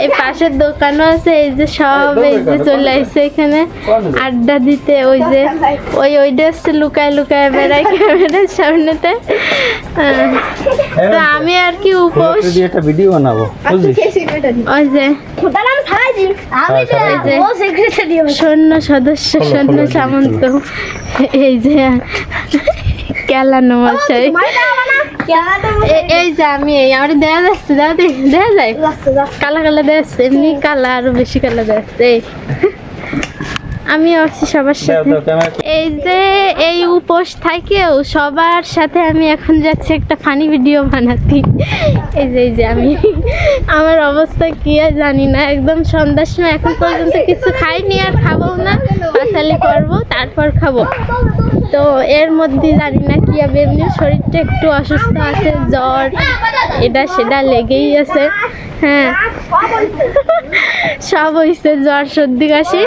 এই পাশের দোকানও আছে, এই যে সব এই যে চলে আসছে এখানে আড্ডা দিতে। ওই যে ওইটা হচ্ছে লুকায় লুকায় বেড়ায় ক্যামেরার সামনেতে। তো আমি আর কি উপোস একটা ভিডিও বানাবো, ওই যে সৈন্য সদস্য সৈন্য সামন্ত, এই যে কেলানো মশাই, এই যে আমি আমার দেখা যাচ্ছে, দেখা যায় কালা কালা দেখা যাচ্ছে, এমনি কালা আরো বেশি কালা দেখা যাচ্ছে। আমি আছি সবার সাথে, এই যে এই উপোস থাকেও সবার সাথে আমি এখন যাচ্ছি একটা ফানি ভিডিও বানাতে। এই যে আমি আমার অবস্থা কি আর জানি না, একদম সন্ধ্যার সময় এখন পর্যন্ত কিছু খাইনি আর খাবো না, পাঁচালি করবো তারপর খাবো। তো এর মধ্যে জানি না কি হবে, এমনি শরীরটা একটু অসুস্থ আছে, জ্বর এটা সেটা লেগেই আছে। হ্যাঁ সব হয়েছে, জ্বর সর্দি কাশি।